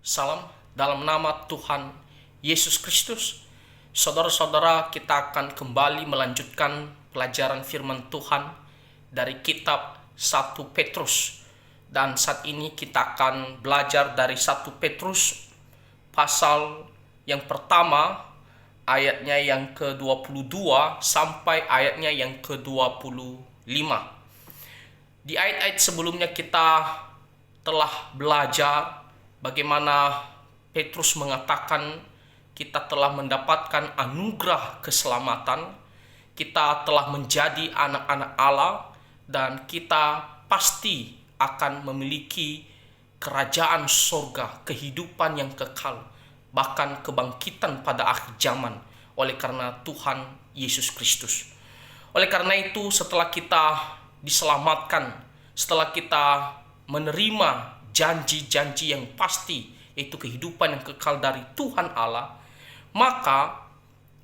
Salam dalam nama Tuhan Yesus Kristus. Saudara-saudara, kita akan kembali melanjutkan pelajaran firman Tuhan dari kitab 1 Petrus. Dan saat ini kita akan belajar dari 1 Petrus pasal yang pertama, ayatnya yang ke-22 sampai ayatnya yang ke-25. Di ayat-ayat sebelumnya kita telah belajar bagaimana Petrus mengatakan kita telah mendapatkan anugerah keselamatan, kita telah menjadi anak-anak Allah, dan kita pasti akan memiliki kerajaan surga, kehidupan yang kekal, bahkan kebangkitan pada akhir zaman oleh karena Tuhan Yesus Kristus. Oleh karena itu, setelah kita diselamatkan, setelah kita menerima janji-janji yang pasti, yaitu kehidupan yang kekal dari Tuhan Allah, maka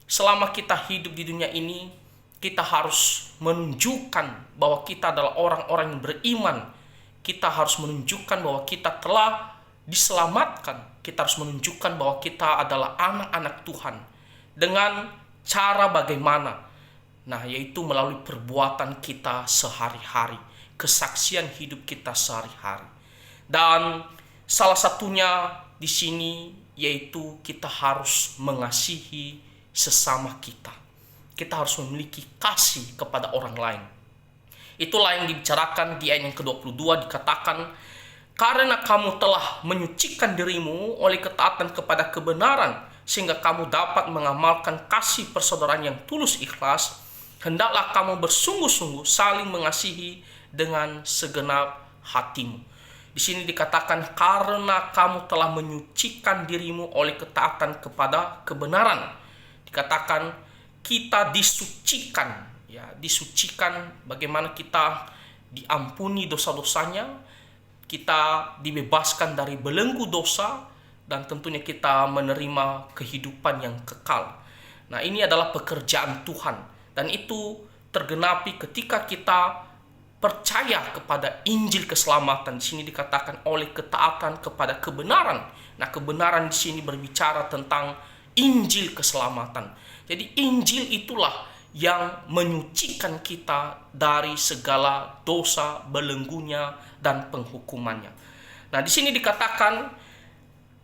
selama kita hidup di dunia ini, kita harus menunjukkan bahwa kita adalah orang-orang yang beriman. Kita harus menunjukkan bahwa kita telah diselamatkan. Kita harus menunjukkan bahwa kita adalah anak-anak Tuhan. Dengan cara bagaimana? Nah, yaitu melalui perbuatan kita sehari-hari, kesaksian hidup kita sehari-hari. Dan salah satunya di sini yaitu kita harus mengasihi sesama kita. Kita harus memiliki kasih kepada orang lain. Itulah yang dibicarakan di ayat yang ke-22, dikatakan, karena kamu telah menyucikan dirimu oleh ketaatan kepada kebenaran, sehingga kamu dapat mengamalkan kasih persaudaraan yang tulus ikhlas, hendaklah kamu bersungguh-sungguh saling mengasihi dengan segenap hatimu. Di sini dikatakan karena kamu telah menyucikan dirimu oleh ketaatan kepada kebenaran. Dikatakan kita disucikan, ya, disucikan bagaimana kita diampuni dosa-dosanya, kita dibebaskan dari belenggu dosa, dan tentunya kita menerima kehidupan yang kekal. Nah, ini adalah pekerjaan Tuhan, dan itu tergenapi ketika kita percaya kepada Injil keselamatan. Di sini dikatakan oleh ketaatan kepada kebenaran. Nah, kebenaran di sini berbicara tentang Injil keselamatan. Jadi Injil itulah yang menyucikan kita dari segala dosa, belenggunya, dan penghukumannya. Nah, di sini dikatakan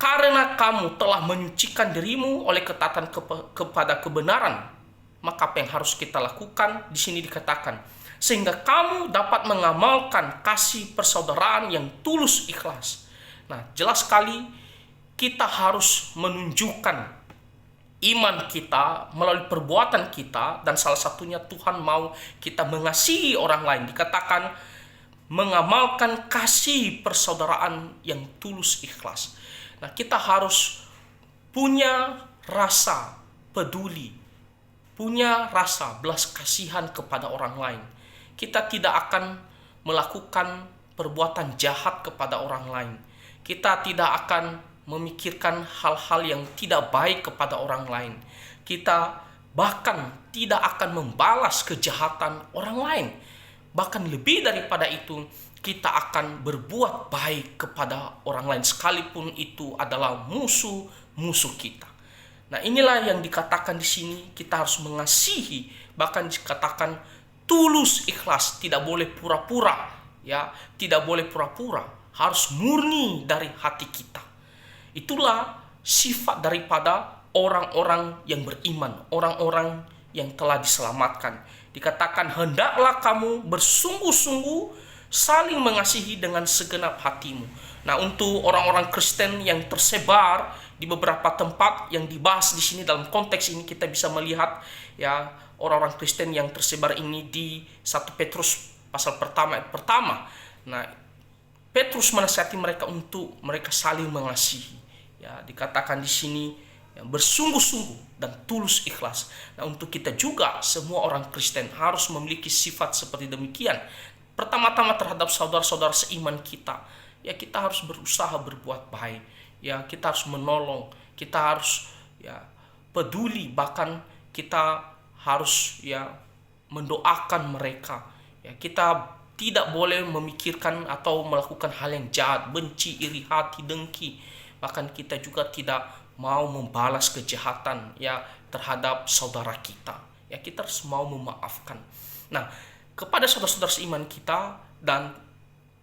karena kamu telah menyucikan dirimu oleh ketaatan kepada kebenaran, maka apa yang harus kita lakukan? Di sini dikatakan sehingga kamu dapat mengamalkan kasih persaudaraan yang tulus ikhlas. Nah, jelas sekali kita harus menunjukkan iman kita melalui perbuatan kita, dan salah satunya Tuhan mau kita mengasihi orang lain. Dikatakan mengamalkan kasih persaudaraan yang tulus ikhlas. Nah, kita harus punya rasa peduli, punya rasa belas kasihan kepada orang lain. Kita tidak akan melakukan perbuatan jahat kepada orang lain. Kita tidak akan memikirkan hal-hal yang tidak baik kepada orang lain. Kita bahkan tidak akan membalas kejahatan orang lain. Bahkan lebih daripada itu, kita akan berbuat baik kepada orang lain sekalipun itu adalah musuh-musuh kita. Nah, inilah yang dikatakan di sini, kita harus mengasihi, bahkan dikatakan tulus ikhlas, tidak boleh pura-pura, ya, tidak boleh pura-pura, harus murni dari hati kita. Itulah sifat daripada orang-orang yang beriman, orang-orang yang telah diselamatkan. Dikatakan hendaklah kamu bersungguh-sungguh saling mengasihi dengan segenap hatimu. Nah, untuk orang-orang Kristen yang tersebar di beberapa tempat yang dibahas di sini, dalam konteks ini kita bisa melihat, ya, orang-orang Kristen yang tersebar ini di 1 Petrus pasal pertama ayat pertama. Nah, Petrus menasihati mereka untuk mereka saling mengasihi. Ya, dikatakan di sini ya, bersungguh-sungguh dan tulus ikhlas. Nah, untuk kita juga semua orang Kristen harus memiliki sifat seperti demikian. Pertama-tama terhadap saudara-saudara seiman kita, ya, kita harus berusaha berbuat baik. Ya, kita harus menolong, kita harus, ya, peduli, bahkan kita harus, ya, mendoakan mereka. Ya, kita tidak boleh memikirkan atau melakukan hal yang jahat, benci, iri hati, dengki. bahkan kita juga tidak mau membalas kejahatan ya terhadap saudara kita. Ya, kita harus mau memaafkan. Nah, kepada saudara-saudara seiman kita dan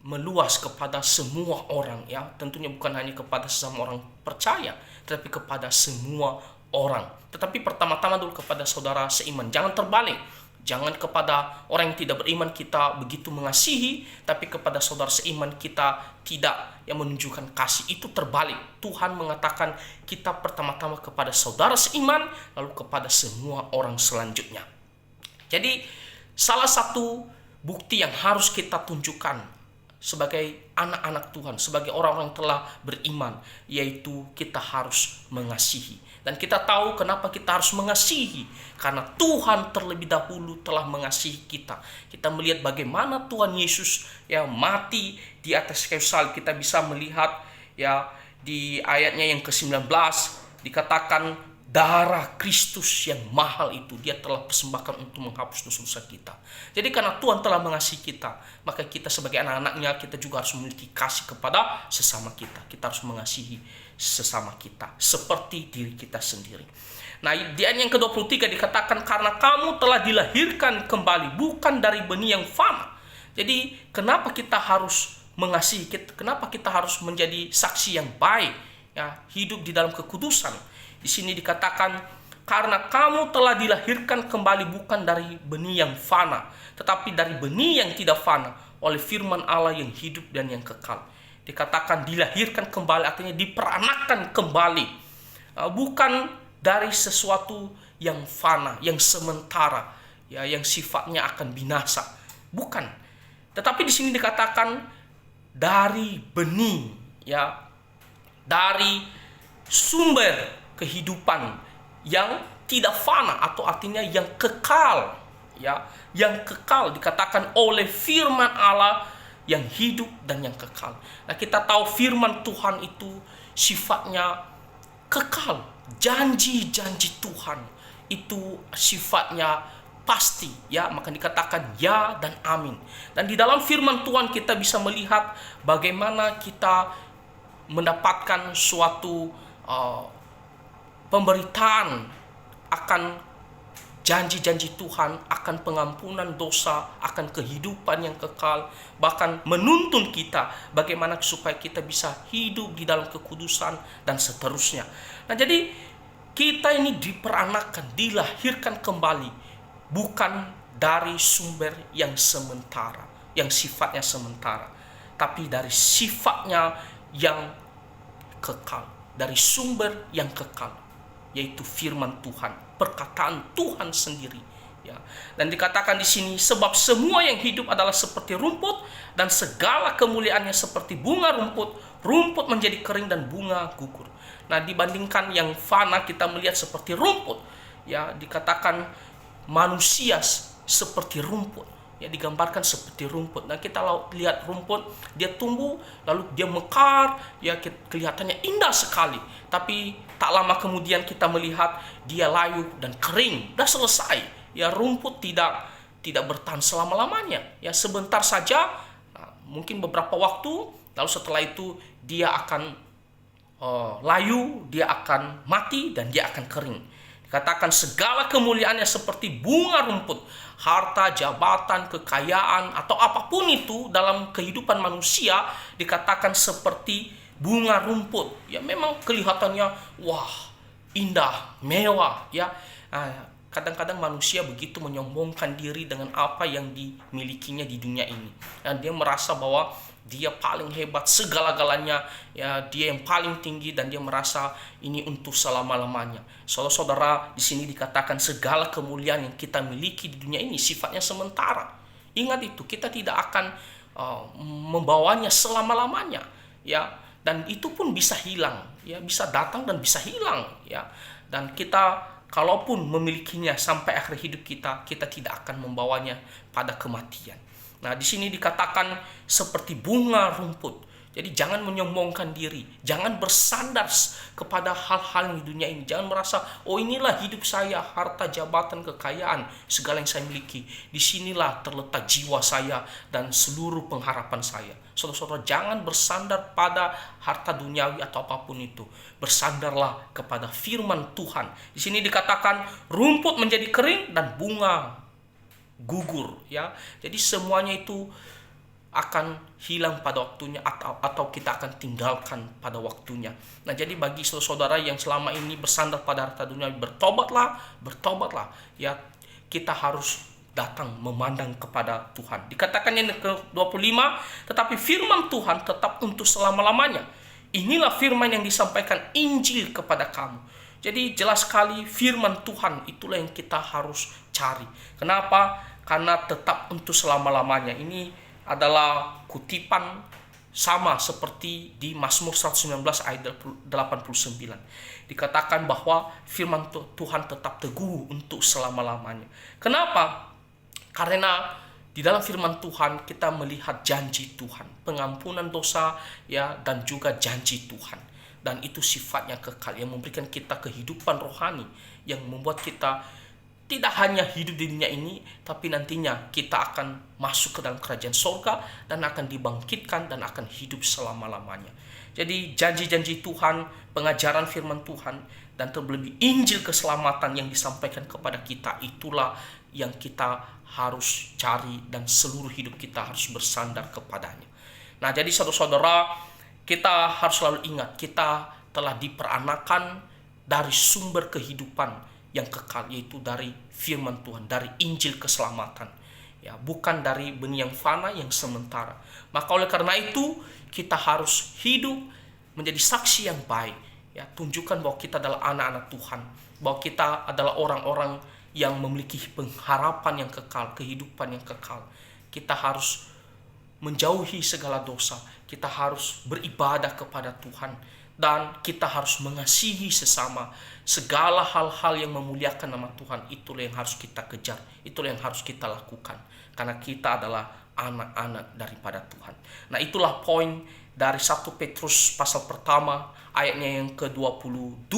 meluas kepada semua orang, ya tentunya bukan hanya kepada sesama orang percaya, tetapi kepada semua orang. Tetapi pertama-tama dulu kepada saudara seiman. Jangan terbalik. Jangan kepada orang yang tidak beriman kita begitu mengasihi, tapi kepada saudara seiman kita tidak yang menunjukkan kasih. Itu terbalik. Tuhan mengatakan kita pertama-tama kepada saudara seiman, lalu kepada semua orang selanjutnya. Jadi salah satu bukti yang harus kita tunjukkan sebagai anak-anak Tuhan, sebagai orang-orang yang telah beriman, yaitu kita harus mengasihi. Dan kita tahu kenapa kita harus mengasihi, karena Tuhan terlebih dahulu telah mengasihi kita. Kita melihat bagaimana Tuhan Yesus yang mati di atas kayu salib. Kita bisa melihat ya di ayatnya yang ke-19 dikatakan darah Kristus yang mahal itu dia telah persembahkan untuk menghapus dosa-dosa kita. Jadi karena Tuhan telah mengasihi kita, maka kita sebagai anak-anaknya kita juga harus memiliki kasih kepada sesama kita. Kita harus mengasihi sesama kita seperti diri kita sendiri. Nah, di ayat yang ke-23 dikatakan karena kamu telah dilahirkan kembali bukan dari benih yang fana. Jadi kenapa kita harus mengasihi? Kenapa kita harus menjadi saksi yang baik? Ya, hidup di dalam kekudusan. Di sini dikatakan karena kamu telah dilahirkan kembali bukan dari benih yang fana, tetapi dari benih yang tidak fana oleh firman Allah yang hidup dan yang kekal. Dikatakan dilahirkan kembali artinya diperanakkan kembali, bukan dari sesuatu yang fana, yang sementara, ya yang sifatnya akan binasa, bukan. Tetapi di sini dikatakan dari benih, ya dari sumber kehidupan yang tidak fana atau artinya yang kekal, ya yang kekal dikatakan oleh firman Allah yang hidup dan yang kekal. Nah, kita tahu firman Tuhan itu sifatnya kekal. Janji-janji Tuhan itu sifatnya pasti, ya maka dikatakan ya dan amin. Dan di dalam firman Tuhan kita bisa melihat bagaimana kita mendapatkan suatu pemberitaan akan janji-janji Tuhan, akan pengampunan dosa, akan kehidupan yang kekal, bahkan menuntun kita bagaimana supaya kita bisa hidup di dalam kekudusan dan seterusnya. Nah, jadi kita ini diperanakan, dilahirkan kembali bukan dari sumber yang sementara, yang sifatnya sementara, tapi dari sifatnya yang kekal, dari sumber yang kekal, yaitu firman Tuhan, perkataan Tuhan sendiri, ya. Dan dikatakan di sini sebab semua yang hidup adalah seperti rumput dan segala kemuliaannya seperti bunga rumput, rumput menjadi kering dan bunga gugur. Nah, dibandingkan yang fana kita melihat seperti rumput, ya dikatakan manusia seperti rumput, ya digambarkan seperti rumput. Nah, kita lihat rumput, dia tumbuh lalu dia mekar, ya kelihatannya indah sekali. Tapi tak lama kemudian kita melihat dia layu dan kering, dah selesai. Ya rumput tidak bertahan selama-lamanya. Ya sebentar saja, mungkin beberapa waktu, lalu setelah itu dia akan layu, dia akan mati dan dia akan kering. Dikatakan segala kemuliaannya seperti bunga rumput, harta, jabatan, kekayaan, atau apapun itu dalam kehidupan manusia dikatakan seperti bunga rumput. Ya memang kelihatannya wah, indah, mewah, ya. Kadang-kadang manusia begitu menyombongkan diri dengan apa yang dimilikinya di dunia ini. Dan dia merasa bahwa dia paling hebat segala-galanya, ya dia yang paling tinggi dan dia merasa ini untuk selama-lamanya. Saudara-saudara, di sini dikatakan segala kemuliaan yang kita miliki di dunia ini sifatnya sementara. Ingat itu, kita tidak akan membawanya selama-lamanya, ya. Dan itu pun bisa hilang, ya bisa datang dan bisa hilang, ya. Dan kita kalaupun memilikinya sampai akhir hidup kita tidak akan membawanya pada kematian. Nah, di sini dikatakan seperti bunga rumput. Jadi jangan menyombongkan diri, jangan bersandar kepada hal-hal yang di dunia ini. Jangan merasa, oh inilah hidup saya, harta, jabatan, kekayaan, segala yang saya miliki. Disinilah terletak jiwa saya dan seluruh pengharapan saya. Saudara-saudara, jangan bersandar pada harta duniawi atau apapun itu. Bersandarlah kepada firman Tuhan. Di sini dikatakan rumput menjadi kering dan bunga gugur, ya. Jadi semuanya itu akan hilang pada waktunya atau kita akan tinggalkan pada waktunya. Nah, jadi bagi saudara yang selama ini bersandar pada harta dunia, bertobatlah. Ya, kita harus datang memandang kepada Tuhan. Dikatakan yang ke-25, tetapi firman Tuhan tetap untuk selama-lamanya. Inilah firman yang disampaikan Injil kepada kamu. Jadi jelas sekali firman Tuhan itulah yang kita harus cari. Kenapa? Karena tetap untuk selama-lamanya. Ini adalah kutipan sama seperti di Mazmur 119 ayat 89. Dikatakan bahwa firman Tuhan tetap teguh untuk selama-lamanya. Kenapa? Karena di dalam firman Tuhan kita melihat janji Tuhan, pengampunan dosa, ya, dan juga janji Tuhan. Dan itu sifatnya kekal, yang memberikan kita kehidupan rohani, yang membuat kita tidak hanya hidup di dunia ini, tapi nantinya kita akan masuk ke dalam kerajaan surga dan akan dibangkitkan dan akan hidup selama-lamanya. Jadi janji-janji Tuhan, pengajaran firman Tuhan, dan terlebih Injil keselamatan yang disampaikan kepada kita, itulah yang kita harus cari dan seluruh hidup kita harus bersandar kepadanya. Nah, jadi saudara-saudara, kita harus selalu ingat, kita telah diperanakan dari sumber kehidupan yang kekal, yaitu dari firman Tuhan, dari Injil keselamatan, ya, bukan dari benih yang fana yang sementara. Maka oleh karena itu kita harus hidup menjadi saksi yang baik, ya, tunjukkan bahwa kita adalah anak-anak Tuhan, bahwa kita adalah orang-orang yang memiliki pengharapan yang kekal, kehidupan yang kekal. Kita harus menjauhi segala dosa, kita harus beribadah kepada Tuhan, dan kita harus mengasihi sesama. Segala hal-hal yang memuliakan nama Tuhan, itulah yang harus kita kejar, itulah yang harus kita lakukan, karena kita adalah anak-anak daripada Tuhan. Nah, itulah poin dari 1 Petrus pasal pertama ayatnya yang ke-22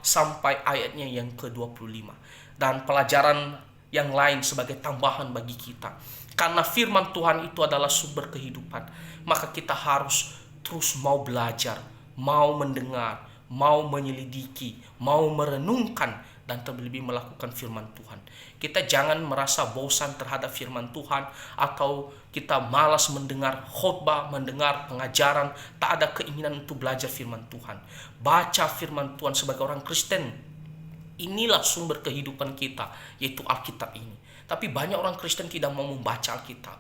sampai ayatnya yang ke-25, dan pelajaran yang lain sebagai tambahan bagi kita. Karena firman Tuhan itu adalah sumber kehidupan, maka kita harus terus mau belajar, mau mendengar, mau menyelidiki, mau merenungkan, dan terlebih melakukan firman Tuhan. Kita jangan merasa bosan terhadap firman Tuhan, atau kita malas mendengar khotbah, mendengar pengajaran, tak ada keinginan untuk belajar firman Tuhan. Baca firman Tuhan sebagai orang Kristen. Inilah sumber kehidupan kita, yaitu Alkitab ini. Tapi banyak orang Kristen tidak mau membaca Alkitab.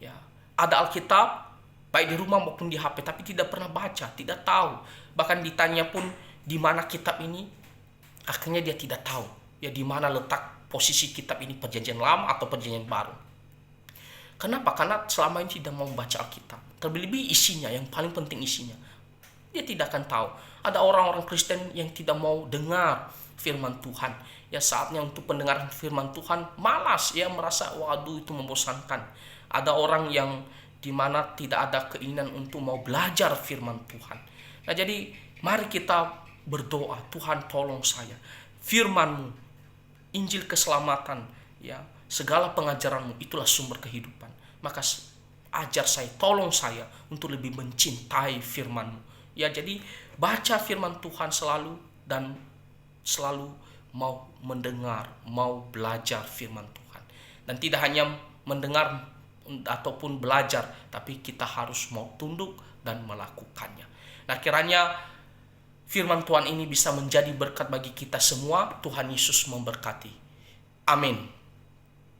Ya, ada Alkitab baik di rumah maupun di HP, tapi tidak pernah baca, tidak tahu. Bahkan ditanya pun di mana kitab ini, akhirnya dia tidak tahu, ya, di mana letak posisi kitab ini, perjanjian lama atau perjanjian baru. Kenapa? Karena selama ini tidak mau membaca Alkitab. Terlebih isinya, yang paling penting isinya, dia tidak akan tahu. Ada orang-orang Kristen yang tidak mau dengar firman Tuhan. Ya, saatnya untuk pendengaran firman Tuhan malas, ya, merasa waduh itu membosankan. Ada orang yang dimana tidak ada keinginan untuk mau belajar firman Tuhan. Nah, jadi mari kita berdoa, Tuhan tolong saya, firman-Mu, Injil keselamatan, ya, segala pengajaran-Mu itulah sumber kehidupan. Maka ajar saya, tolong saya untuk lebih mencintai firman-Mu. Ya, jadi baca firman Tuhan selalu, dan selalu mau mendengar, mau belajar firman Tuhan. Dan tidak hanya mendengar ataupun belajar, tapi kita harus mau tunduk dan melakukannya. Nah, kiranya firman Tuhan ini bisa menjadi berkat bagi kita semua. Tuhan Yesus memberkati. Amin.